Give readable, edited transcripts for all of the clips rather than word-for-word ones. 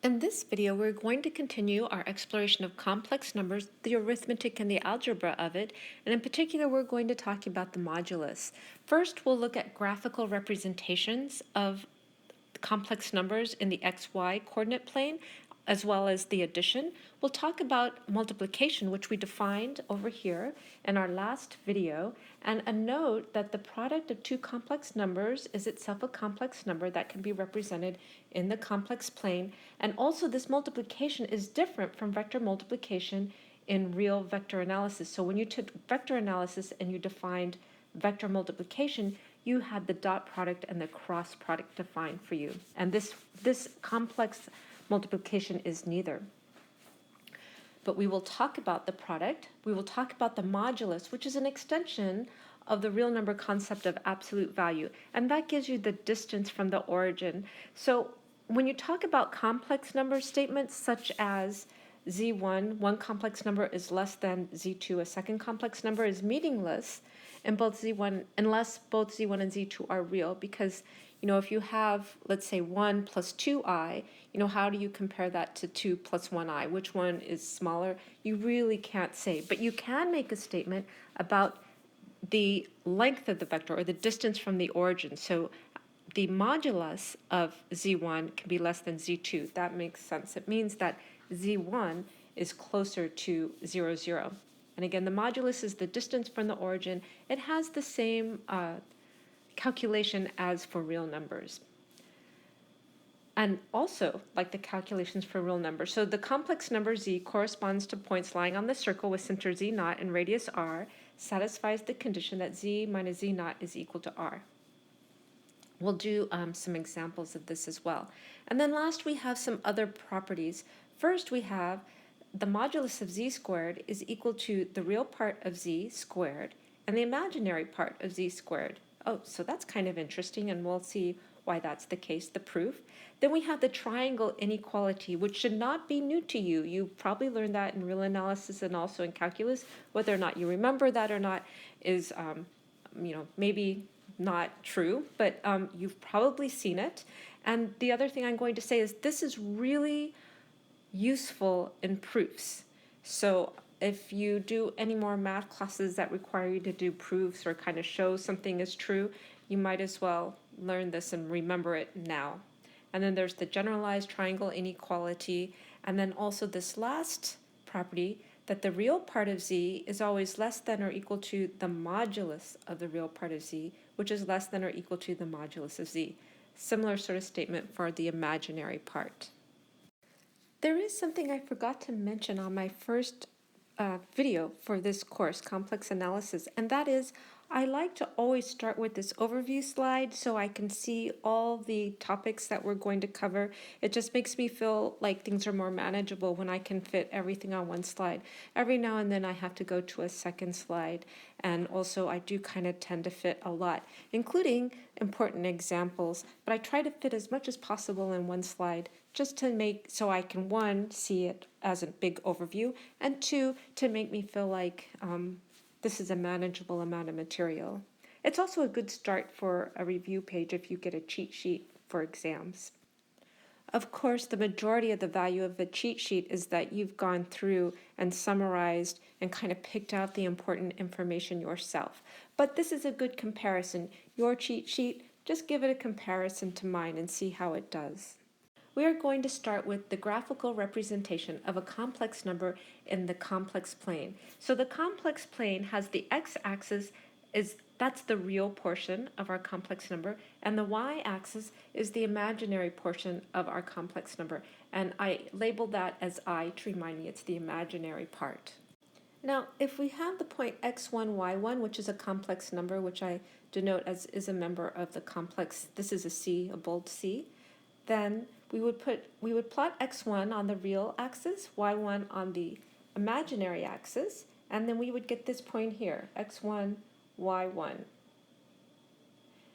In this video, we're going to continue our exploration of complex numbers, the arithmetic and the algebra of it, and in particular, we're going to talk about the modulus. First, we'll look at graphical representations of complex numbers in the xy coordinate plane, as well as the addition. We'll talk about multiplication, which we defined over here in our last video, and a note that the product of two complex numbers is itself a complex number that can be represented in the complex plane, and also this multiplication is different from vector multiplication in real vector analysis. So when you took vector analysis and you defined vector multiplication, you had the dot product and the cross product defined for you. And this complex multiplication is neither. But we will talk about the product. We will talk about the modulus, which is an extension of the real number concept of absolute value. And that gives you the distance from the origin. So when you talk about complex number statements such as z1, one complex number is less than z2, a second complex number is meaningless in both z1, unless both z1 and z2 are real, because if you have, let's say, 1 plus 2i, how do you compare that to 2 plus 1i? Which one is smaller? You really can't say, but you can make a statement about the length of the vector or the distance from the origin. So the modulus of z1 can be less than z2. That makes sense. It means that z1 is closer to 0, 0. And again, the modulus is the distance from the origin. It has the same calculation as for real numbers. And also, like the calculations for real numbers. So the complex number z corresponds to points lying on the circle with center z naught and radius r, satisfies the condition that z minus z naught is equal to r. We'll do some examples of this as well. And then last, we have some other properties. First, we have the modulus of z squared is equal to the real part of z squared and the imaginary part of z squared. Oh, so that's kind of interesting, and we'll see why that's the case, the proof. Then we have the triangle inequality, which should not be new to you. You probably learned that in real analysis and also in calculus. Whether or not you remember that or not is, maybe not true, but you've probably seen it. And the other thing I'm going to say is this is really useful in proofs. So if you do any more math classes that require you to do proofs or kind of show something is true, you might as well learn this and remember it now. And then there's the generalized triangle inequality, and then also this last property that the real part of z is always less than or equal to the modulus of the real part of z, which is less than or equal to the modulus of z. Similar sort of statement for the imaginary part. There is something I forgot to mention on my first video for this course, Complex Analysis, and that is I like to always start with this overview slide so I can see all the topics that we're going to cover. It just makes me feel like things are more manageable when I can fit everything on one slide. Every now and then I have to go to a second slide, and also I do kind of tend to fit a lot, including important examples, but I try to fit as much as possible in one slide just to make so I can, one, see it as a big overview, and two, to make me feel like this is a manageable amount of material. It's also a good start for a review page if you get a cheat sheet for exams. Of course, the majority of the value of a cheat sheet is that you've gone through and summarized and kind of picked out the important information yourself. But this is a good comparison. Your cheat sheet, just give it a comparison to mine and see how it does. We are going to start with the graphical representation of a complex number in the complex plane. So the complex plane has the x-axis, that's the real portion of our complex number, and the y-axis is the imaginary portion of our complex number. And I labeled that as I to remind me it's the imaginary part. Now, if we have the point x1, y1, which is a complex number, which I denote as is a member of the complex, this is a C, a bold C, then we would plot x1 on the real axis, y1 on the imaginary axis, and then we would get this point here, x1, y1.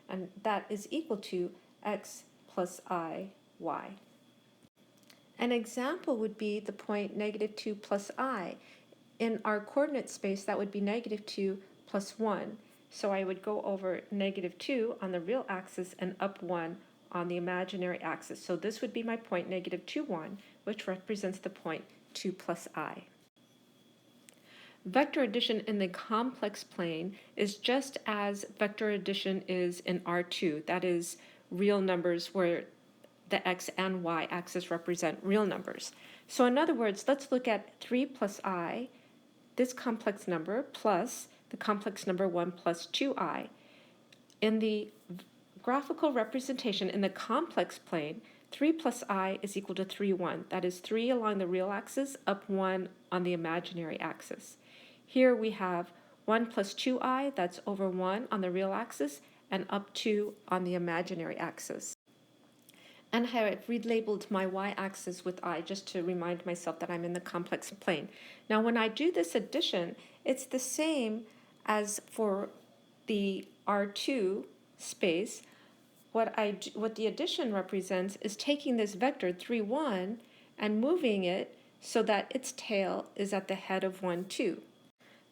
And that is equal to x plus I, y. An example would be the point -2 plus I. In our coordinate space, that would be -2 plus 1. So I would go over -2 on the real axis and up 1 on the imaginary axis. So this would be my point negative 2, 1, which represents the point 2 plus I. Vector addition in the complex plane is just as vector addition is in R2. That is real numbers where the x and y axis represent real numbers. So in other words, let's look at 3 plus I, this complex number, plus the complex number 1 plus 2I. In the graphical representation in the complex plane, 3 plus I is equal to 3, 1. That is 3 along the real axis, up 1 on the imaginary axis. Here we have 1 plus 2I, that's over 1 on the real axis, and up 2 on the imaginary axis. And I have relabeled my y-axis with I just to remind myself that I'm in the complex plane. Now when I do this addition, it's the same as for the R2 space. What the addition represents is taking this vector 3, 1 and moving it so that its tail is at the head of 1, 2.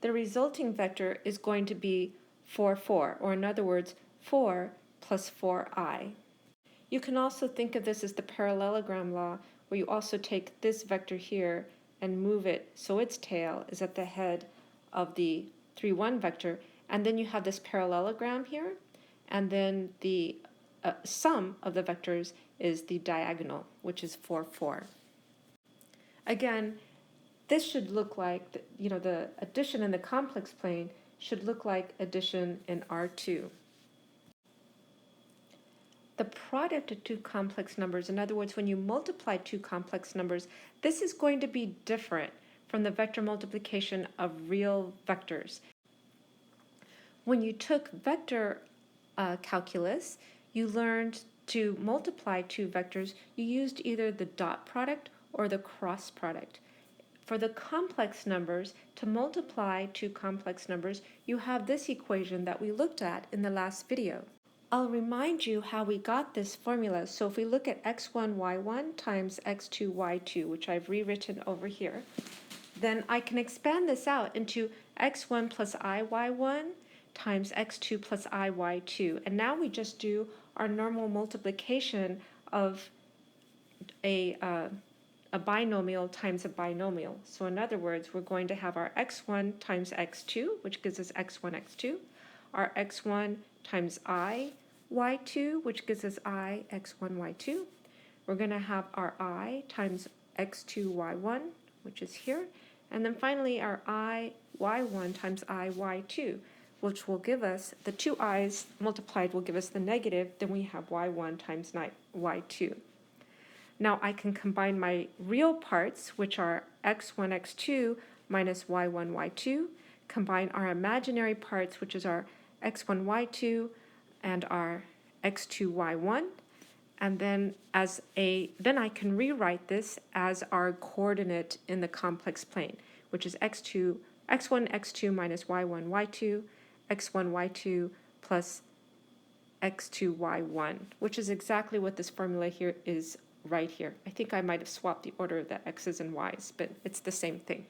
The resulting vector is going to be 4, 4, or in other words, 4 plus 4I. You can also think of this as the parallelogram law, where you also take this vector here and move it so its tail is at the head of the 3, 1 vector, and then you have this parallelogram here, and then the sum of the vectors is the diagonal, which is 4, 4. Again, this should look like, the addition in the complex plane should look like addition in R2. The product of two complex numbers, in other words, when you multiply two complex numbers, this is going to be different from the vector multiplication of real vectors. When you took vector calculus, you learned to multiply two vectors. You used either the dot product or the cross product. For the complex numbers, to multiply two complex numbers, you have this equation that we looked at in the last video. I'll remind you how we got this formula. So if we look at x1, y1 times x2, y2, which I've rewritten over here, then I can expand this out into x1 plus iy1 times x2 plus iy2. And now we just do our normal multiplication of a binomial times a binomial. So in other words, we're going to have our x1 times x2, which gives us x1, x2, our x1 times I, y2, which gives us I, x1, y2. We're going to have our I times x2, y1, which is here. And then finally our I, y1 times I, y2, which will give us, the two i's multiplied will give us the negative, then we have y1 times y2. Now I can combine my real parts, which are x1, x2 minus y1, y2, combine our imaginary parts, which is our x1, y2, and our x2, y1, and then then I can rewrite this as our coordinate in the complex plane, which is x1, x2 minus y1, y2, x1, y2 plus x2, y1, which is exactly what this formula here is right here. I think I might have swapped the order of the x's and y's, but it's the same thing.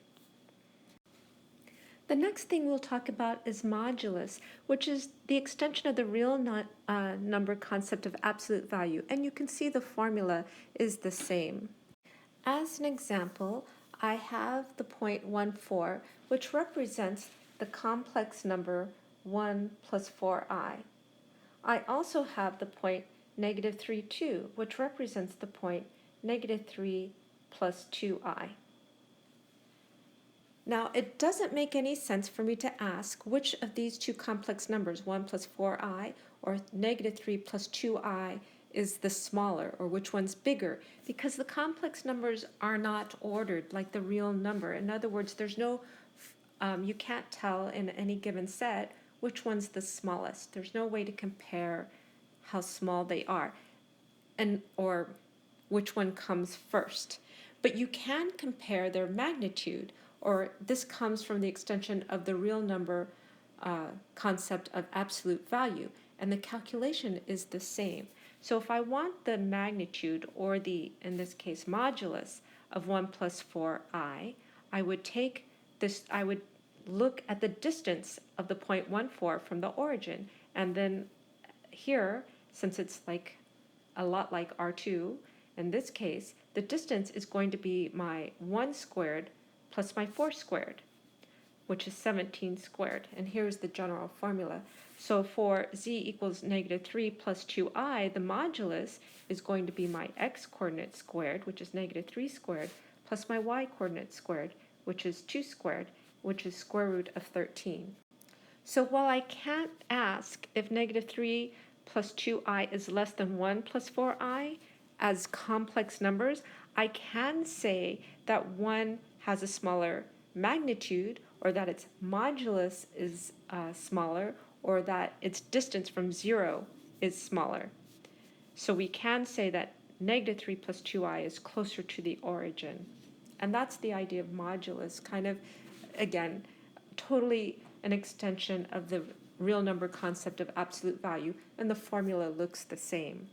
The next thing we'll talk about is modulus, which is the extension of the real number concept of absolute value, and you can see the formula is the same. As an example, I have the point 1, 4, which represents the complex number 1 plus 4i. I also have the point negative 3, 2, which represents the point negative 3 plus 2i. Now, it doesn't make any sense for me to ask which of these two complex numbers, 1 plus 4i or negative 3 plus 2i, is the smaller, or which one's bigger, because the complex numbers are not ordered like the real number. In other words, there's no, you can't tell in any given set which one's the smallest. There's no way to compare how small they are, or which one comes first. But you can compare their magnitude, or this comes from the extension of the real number concept of absolute value, and the calculation is the same. So if I want the magnitude, or the, in this case, modulus of 1 plus 4i, I would take this, I would look at the distance of the point 1, 4 from the origin, and then here, since it's like a lot like R2. In this case, the distance is going to be my 1 squared plus my 4 squared, which is 17 squared. And here's the general formula. So for z equals negative 3 plus 2i, the modulus is going to be my x coordinate squared, which is negative 3 squared, plus my y coordinate squared, which is 2 squared, which is square root of 13. So while I can't ask if negative 3 plus 2i is less than 1 plus 4i as complex numbers, I can say that one has a smaller magnitude, or that its modulus is smaller, or that its distance from 0 is smaller. So we can say that negative 3 plus 2i is closer to the origin. And that's the idea of modulus, kind of, again, totally an extension of the real number concept of absolute value, and the formula looks the same.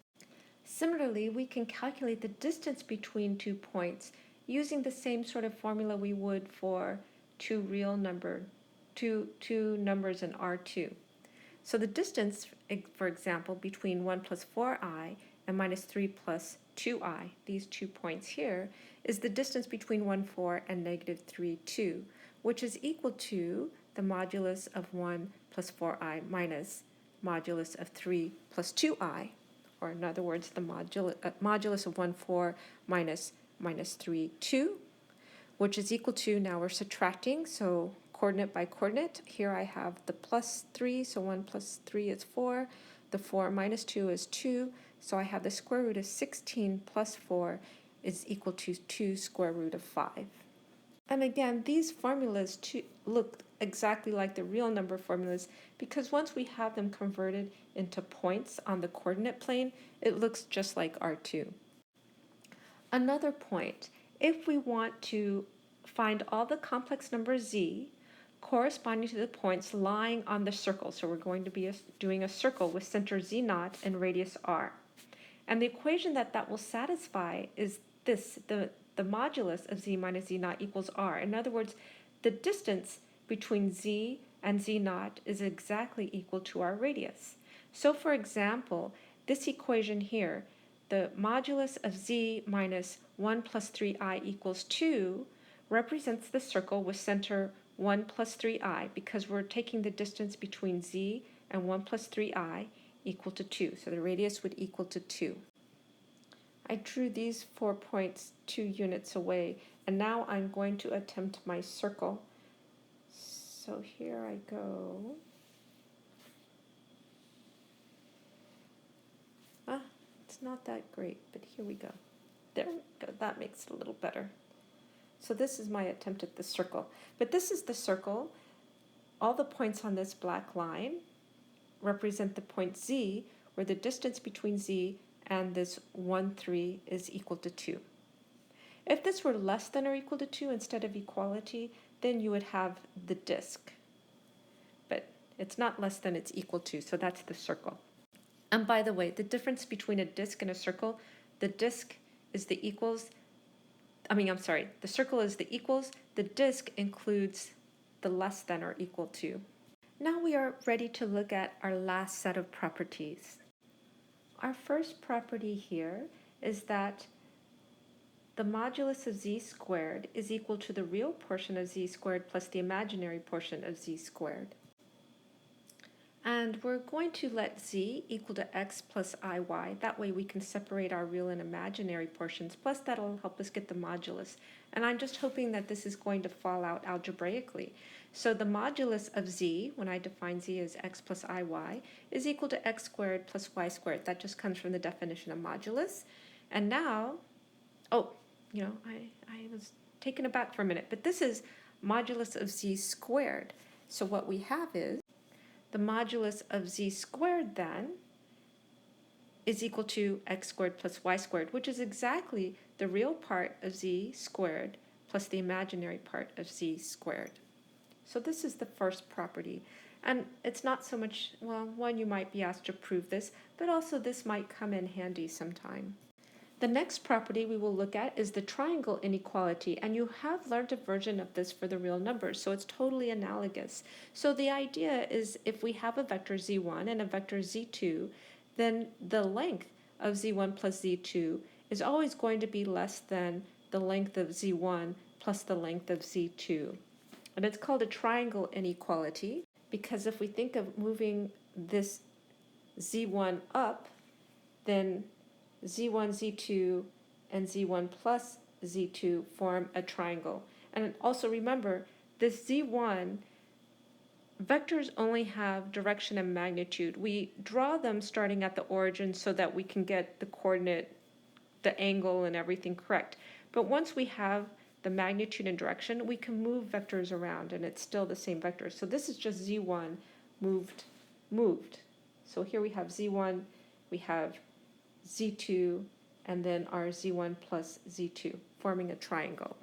Similarly, we can calculate the distance between 2 points using the same sort of formula we would for two numbers in R2. So the distance, for example, between 1 plus 4i and minus 3 plus 2i, these 2 points here, is the distance between 1, 4 and negative 3, 2, which is equal to the modulus of 1 plus 4i minus modulus of 3 plus 2i, or in other words, the modulus of 1, 4 minus 3, 2, which is equal to, now we're subtracting, so coordinate by coordinate. Here I have the plus 3, so 1 plus 3 is 4. The 4 minus 2 is 2. So I have the square root of 16 plus 4 is equal to 2 square root of 5. And again, these formulas look exactly like the real number formulas, because once we have them converted into points on the coordinate plane, it looks just like R2. Another point, if we want to find all the complex numbers z corresponding to the points lying on the circle, so we're going to be doing a circle with center z0 and radius r. And the equation that will satisfy is this, the modulus of z minus z0 equals r. In other words, the distance between z and z0 is exactly equal to our radius. So for example, this equation here, the modulus of z minus 1 plus 3i equals 2 represents the circle with center 1 plus 3i, because we're taking the distance between z and 1 plus 3i equal to 2. So the radius would equal to 2. I drew these 4 points 2 units away, and now I'm going to attempt my circle. So here I go. It's not that great, but here we go. There we go. That makes it a little better. So this is my attempt at the circle. But this is the circle. All the points on this black line represent the point z, where the distance between z and this 1, 3 is equal to 2. If this were less than or equal to 2 instead of equality, then you would have the disk. But it's not less than, it's equal to, so that's the circle. And by the way, the difference between a disk and a circle, the disk is the equals, the circle is the equals, the disk includes the less than or equal to. Now we are ready to look at our last set of properties. Our first property here is that the modulus of z squared is equal to the real portion of z squared plus the imaginary portion of z squared. And we're going to let z equal to x plus iy. That way we can separate our real and imaginary portions, plus that'll help us get the modulus. And I'm just hoping that this is going to fall out algebraically. So the modulus of z, when I define z as x plus iy, is equal to x squared plus y squared. That just comes from the definition of modulus. And now, I was taken aback for a minute, but this is modulus of z squared. So what we have is the modulus of z squared then is equal to x squared plus y squared, which is exactly the real part of z squared plus the imaginary part of z squared. So this is the first property. And it's not so much, one, you might be asked to prove this, but also this might come in handy sometime. The next property we will look at is the triangle inequality, and you have learned a version of this for the real numbers, so it's totally analogous. So the idea is if we have a vector z1 and a vector z2, then the length of z1 plus z2 is always going to be less than the length of z1 plus the length of z2. And it's called a triangle inequality because if we think of moving this z1 up, then z1, z2, and z1 plus z2 form a triangle. And also remember, this z1 vectors only have direction and magnitude. We draw them starting at the origin so that we can get the coordinate, the angle, and everything correct. But once we have the magnitude and direction, we can move vectors around and it's still the same vector. So this is just z1 moved. So here we have z1, we have z2, and then our z1 plus z2, forming a triangle.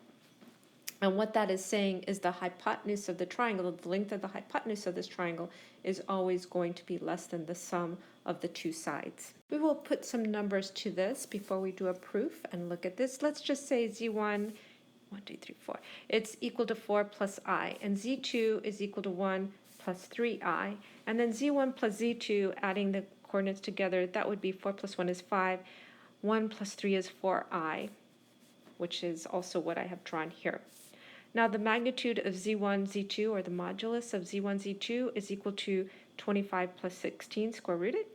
And what that is saying is the hypotenuse of the triangle, the length of the hypotenuse of this triangle, is always going to be less than the sum of the two sides. We will put some numbers to this before we do a proof and look at this. Let's just say z1, 1, 2, 3, 4, it's equal to 4 plus I, and z2 is equal to 1 plus 3i, and then z1 plus z2, adding the coordinates together, that would be 4 plus 1 is 5, 1 plus 3 is 4i, which is also what I have drawn here. Now the magnitude of z1, z2, or the modulus of z1, z2 is equal to 25 plus 16 square rooted.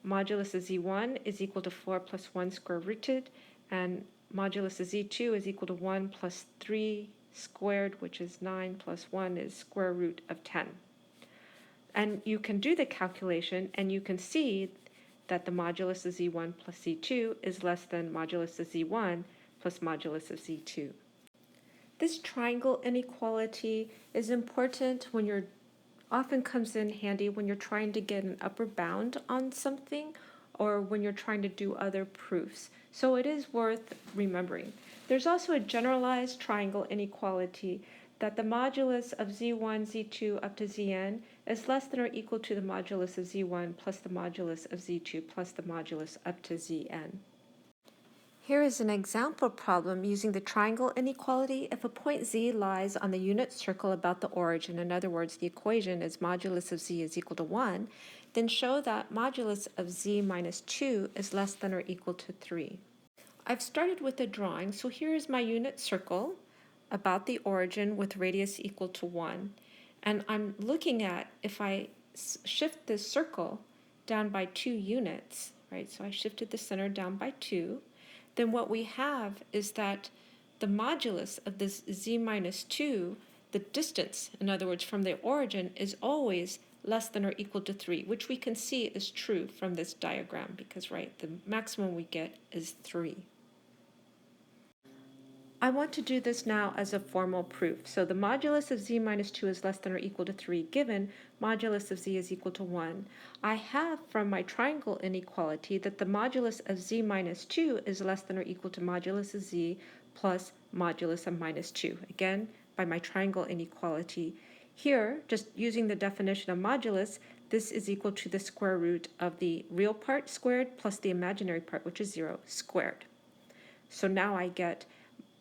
Modulus of z1 is equal to 4 plus 1 square rooted, and modulus of z2 is equal to 1 plus 3 squared, which is 9 plus 1 is square root of 10. And you can do the calculation and you can see that the modulus of z1 plus z2 is less than modulus of z1 plus modulus of z2. This triangle inequality is important when you're often comes in handy when you're trying to get an upper bound on something or when you're trying to do other proofs. So it is worth remembering. There's also a generalized triangle inequality that the modulus of z1, z2 up to zn is less than or equal to the modulus of z1 plus the modulus of z2 plus the modulus up to zn. Here is an example problem using the triangle inequality. If a point z lies on the unit circle about the origin, in other words, the equation is modulus of z is equal to 1, then show that modulus of z minus 2 is less than or equal to 3. I've started with a drawing, so here is my unit circle about the origin with radius equal to 1. And I'm looking at if I shift this circle down by 2 units, right? So I shifted the center down by 2. Then what we have is that the modulus of this z minus 2, the distance, in other words, from the origin, is always less than or equal to 3, which we can see is true from this diagram because, right, the maximum we get is 3. I want to do this now as a formal proof. So the modulus of z minus 2 is less than or equal to 3, given modulus of z is equal to 1. I have from my triangle inequality that the modulus of z minus 2 is less than or equal to modulus of z plus modulus of minus 2. Again, by my triangle inequality. Here, just using the definition of modulus, this is equal to the square root of the real part squared plus the imaginary part, which is 0, squared. So now I get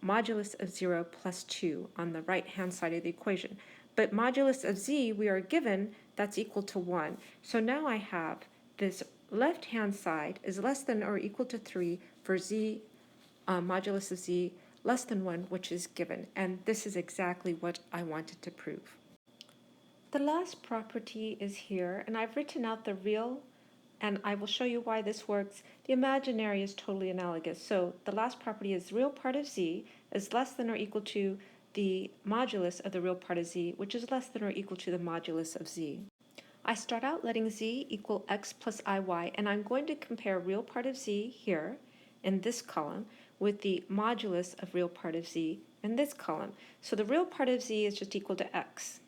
modulus of 0 plus 2 on the right-hand side of the equation. But modulus of z, we are given, that's equal to 1. So now I have this left-hand side is less than or equal to 3 for z, modulus of z less than 1, which is given. And this is exactly what I wanted to prove. The last property is here, and I've written out the real, and I will show you why this works. The imaginary is totally analogous. So the last property is the real part of z is less than or equal to the modulus of the real part of z, which is less than or equal to the modulus of z. I start out letting z equal x plus iy, and I'm going to compare real part of z here in this column with the modulus of real part of z in this column. So the real part of z is just equal to x.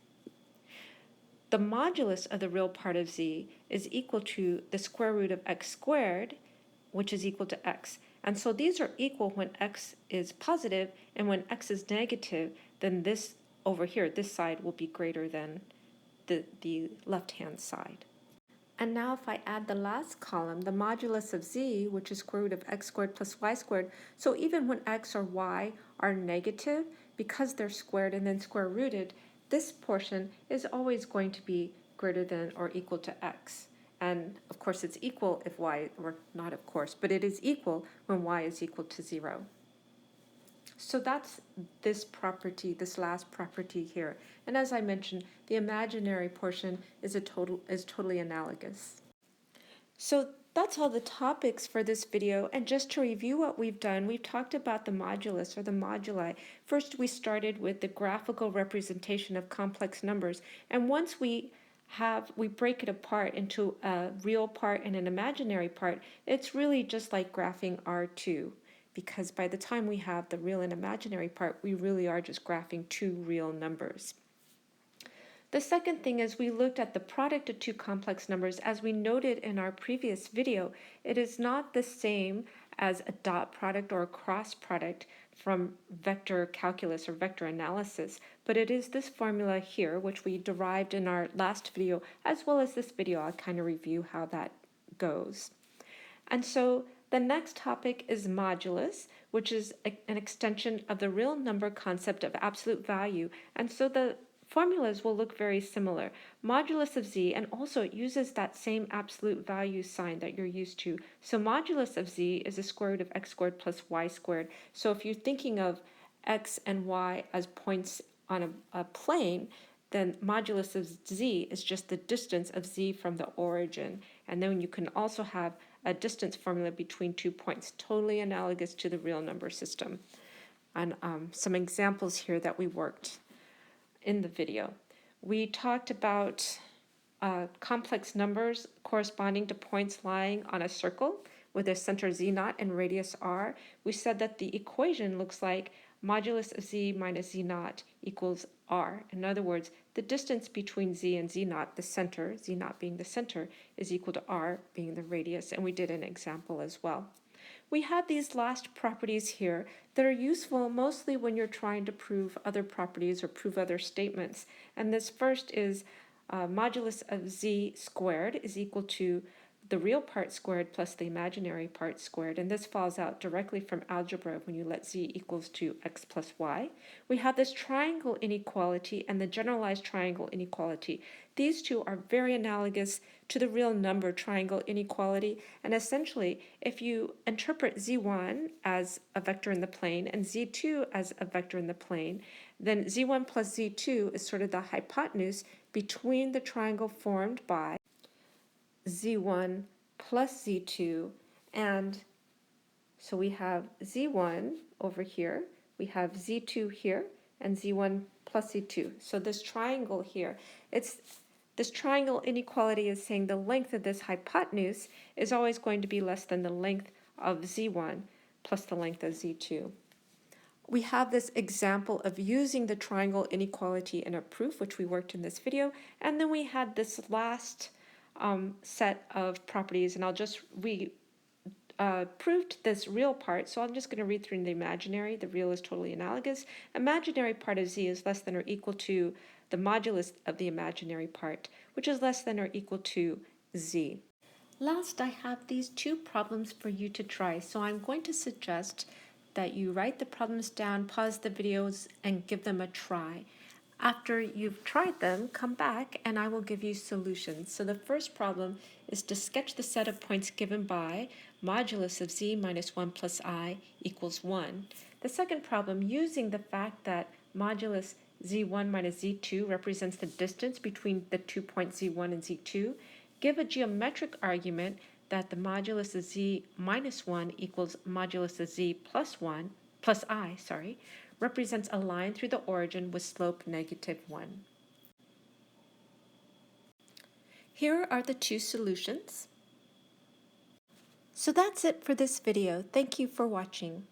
The modulus of the real part of z is equal to the square root of x squared, which is equal to x. And so these are equal when x is positive, and when x is negative, then this over here, this side will be greater than the left-hand side. And now if I add the last column, the modulus of z, which is square root of x squared plus y squared, so even when x or y are negative, because they're squared and then square rooted, this portion is always going to be greater than or equal to x. And of course it's equal if y, or not of course, but it is equal when y is equal to 0. So that's this property, this last property here. And as I mentioned, the imaginary portion is totally analogous. So that's all the topics for this video. And just to review what we've done, we've talked about the modulus or the moduli. First, we started with the graphical representation of complex numbers. And once we break it apart into a real part and an imaginary part, it's really just like graphing R2. Because by the time we have the real and imaginary part, we really are just graphing two real numbers. The second thing is we looked at the product of two complex numbers. As we noted in our previous video, it is not the same as a dot product or a cross product from vector calculus or vector analysis, but it is this formula here, which we derived in our last video, as well as this video. I'll kind of review how that goes. And so the next topic is modulus, which is an extension of the real number concept of absolute value. And so the formulas will look very similar. Modulus of z, and also it uses that same absolute value sign that you're used to. So modulus of z is the square root of x squared plus y squared. So if you're thinking of x and y as points on a plane, then modulus of z is just the distance of z from the origin. And then you can also have a distance formula between 2 points, totally analogous to the real number system. And some examples here that we worked in the video. We talked about complex numbers corresponding to points lying on a circle with a center z0 and radius r. We said that the equation looks like modulus of z minus z0 equals r. In other words, the distance between z and z0, the center, z0 being the center, is equal to r being the radius, and we did an example as well. We have these last properties here that are useful mostly when you're trying to prove other properties or prove other statements. And this first is modulus of z squared is equal to the real part squared plus the imaginary part squared, and this falls out directly from algebra when you let z equals to x plus y. We have this triangle inequality and the generalized triangle inequality. These two are very analogous to the real number triangle inequality, and essentially if you interpret z1 as a vector in the plane and z2 as a vector in the plane, then z1 plus z2 is sort of the hypotenuse between the triangle formed by z1 plus z2, and so we have z1 over here, we have z2 here, and z1 plus z2. So this triangle here, this triangle inequality is saying the length of this hypotenuse is always going to be less than the length of z1 plus the length of z2. We have this example of using the triangle inequality in a proof, which we worked in this video, and then we had this last set of properties, and we proved this real part, so I'm just going to read through the imaginary. The real is totally analogous. Imaginary part of z is less than or equal to the modulus of the imaginary part, which is less than or equal to z. Last, I have these two problems for you to try, so I'm going to suggest that you write the problems down, pause the videos, and give them a try. After you've tried them, come back and I will give you solutions. So the first problem is to sketch the set of points given by modulus of z minus 1 plus I equals 1. The second problem, using the fact that modulus z1 minus z2 represents the distance between the 2 points z1 and z2, give a geometric argument that the modulus of z minus 1 equals modulus of z plus I, represents a line through the origin with slope -1. Here are the two solutions. So that's it for this video. Thank you for watching.